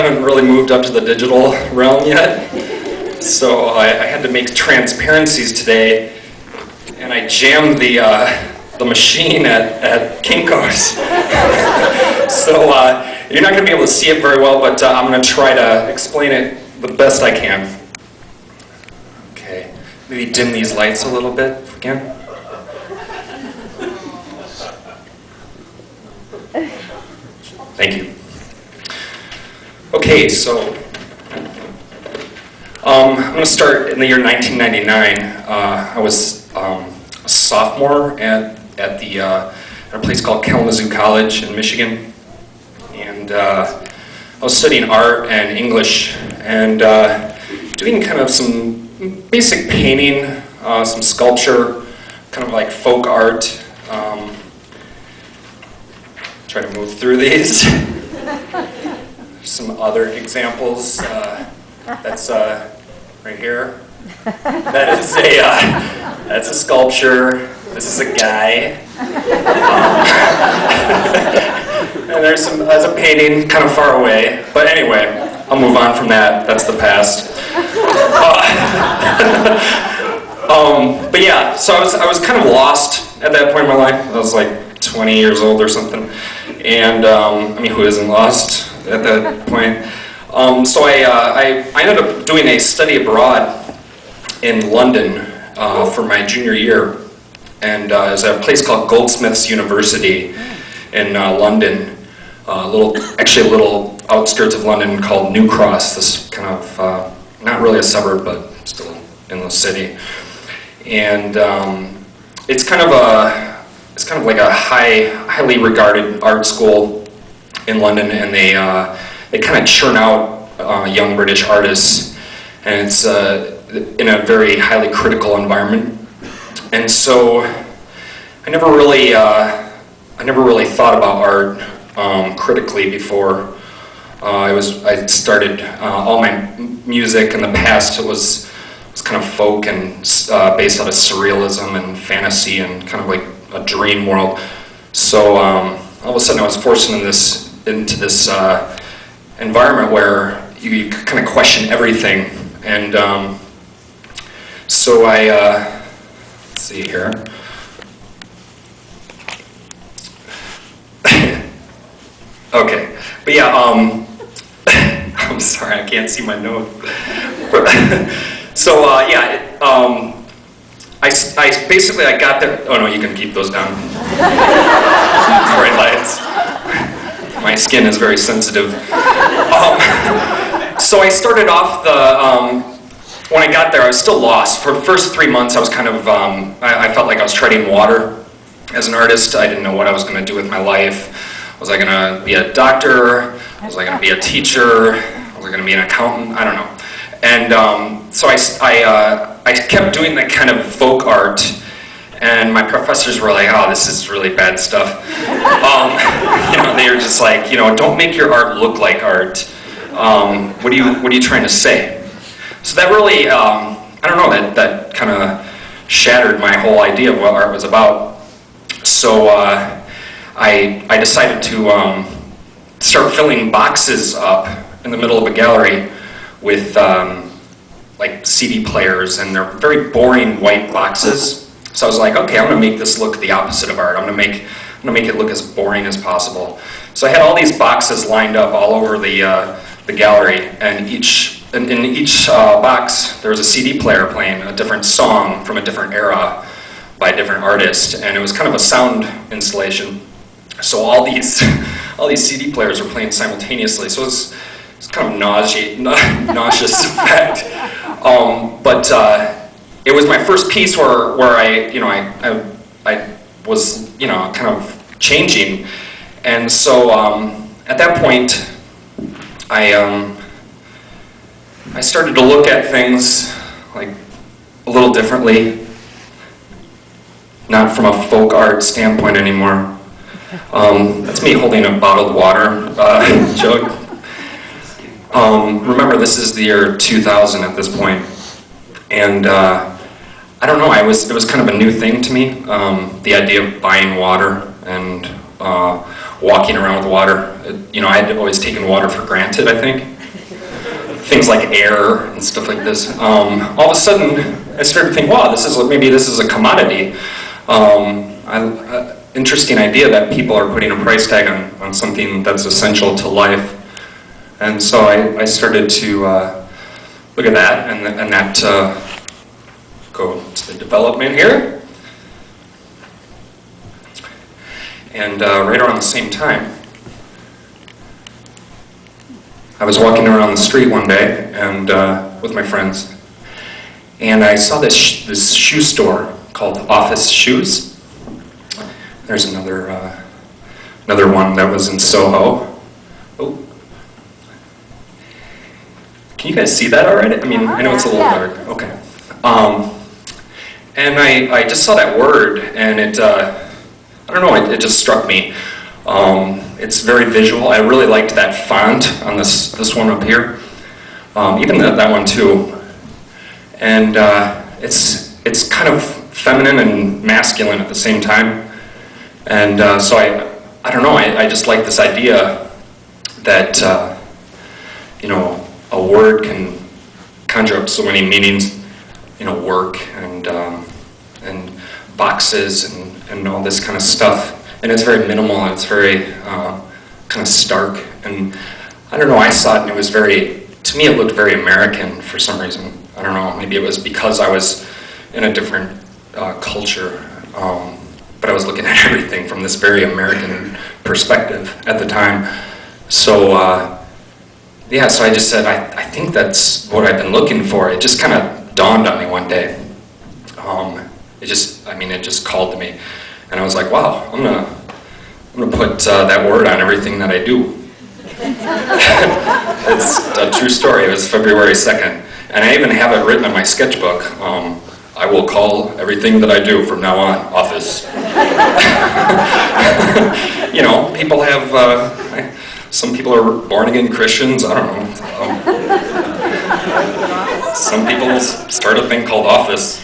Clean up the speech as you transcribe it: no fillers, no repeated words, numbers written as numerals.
haven't really moved up to the digital realm yet. So I had to make transparencies today, and I jammed the machine at Kinko's. So you're not going to be able to see it very well, but I'm going to try to explain it the best I can. Okay, maybe dim these lights a little bit if we can. Thank you. Okay, so I'm going to start in the year 1999. I was a sophomore at a place called Kalamazoo College in Michigan, and I was studying art and English and doing kind of some basic painting, some sculpture, kind of like folk art. Try to move through these. Some other examples. That's right here. That's a sculpture. This is a guy. And that's a painting kind of far away. But anyway, I'll move on from that. That's the past. But yeah, so I was kind of lost at that point in my life. I was like 20 years old or something. And I mean, who isn't lost at that point? So I ended up doing a study abroad in London for my junior year, and it was at a place called Goldsmiths University in London, actually a little outskirts of London called New Cross. This kind of not really a suburb, but still in the city, and it's kind of like a highly regarded art school in London, and they kind of churn out young British artists, and it's in a very highly critical environment. And so I never really thought about art critically before. I started all my music in the past. It was kind of folk and based out of surrealism and fantasy and kind of like a dream world. So all of a sudden I was forced into this environment where you kind of question everything. And so let's see here. Okay, but yeah, I'm sorry, I can't see my note. So yeah, I basically got there. Oh no, you can keep those down. Bright lights. My skin is very sensitive. So I started off when I got there, I was still lost. For the first 3 months, I was kind of, I felt like I was treading water as an artist. I didn't know what I was going to do with my life. Was I going to be a doctor? Was I going to be a teacher? Was I going to be an accountant? I don't know. And so I kept doing that kind of folk art, and my professors were like, "Oh, this is really bad stuff." You know, they were just like, "Don't make your art look like art. What are you trying to say?" So that really, I don't know, that kind of shattered my whole idea of what art was about. So I decided to start filling boxes up in the middle of a gallery with like CD players, and they're very boring white boxes. So I was like, okay, I'm going to make this look the opposite of art. I'm going to make it look as boring as possible. So I had all these boxes lined up all over the gallery, and in each box there was a CD player playing a different song from a different era by a different artist, and it was kind of a sound installation. So all these CD players were playing simultaneously. So it's kind of nauseous effect. But it was my first piece where I was kind of changing, and so at that point I started to look at things like a little differently, not from a folk art standpoint anymore. That's me holding a bottled water jug. Remember, this is the year 2000 at this point, and I don't know, it was kind of a new thing to me, the idea of buying water and walking around with water. you know, I had always taken water for granted, I think. Things like air and stuff like this. All of a sudden, I started to think, wow, maybe this is a commodity. Interesting idea that people are putting a price tag on something that's essential to life. And so I started to look at that, and that go to the development here. And right around the same time, I was walking around the street one day and with my friends, and I saw this shoe store called Office Shoes. There's another one that was in Soho. Oh, can you guys see that already? I mean, I know it's a little dark. Okay. And I just saw that word, and it I don't know, it just struck me. It's very visual. I really liked that font on this one up here. Even that one too. And it's kind of feminine and masculine at the same time. And so I don't know, I just like this idea that you know, a word can conjure up so many meanings. You know, work and boxes and all this kind of stuff. And it's very minimal, and it's very kind of stark. And I don't know, I saw it and it was to me it looked very American for some reason. I don't know, maybe it was because I was in a different culture. But I was looking at everything from this very American perspective at the time. So yeah, so I just said, I think that's what I've been looking for. It just kind of dawned on me one day. It just called to me. And I was like, wow, I'm gonna put that word on everything that I do. It's a true story. It was February 2nd. And I even have it written in my sketchbook. I will call everything that I do from now on Office. You know, people have, some people are born again Christians, I don't know. Some people start a thing called Office.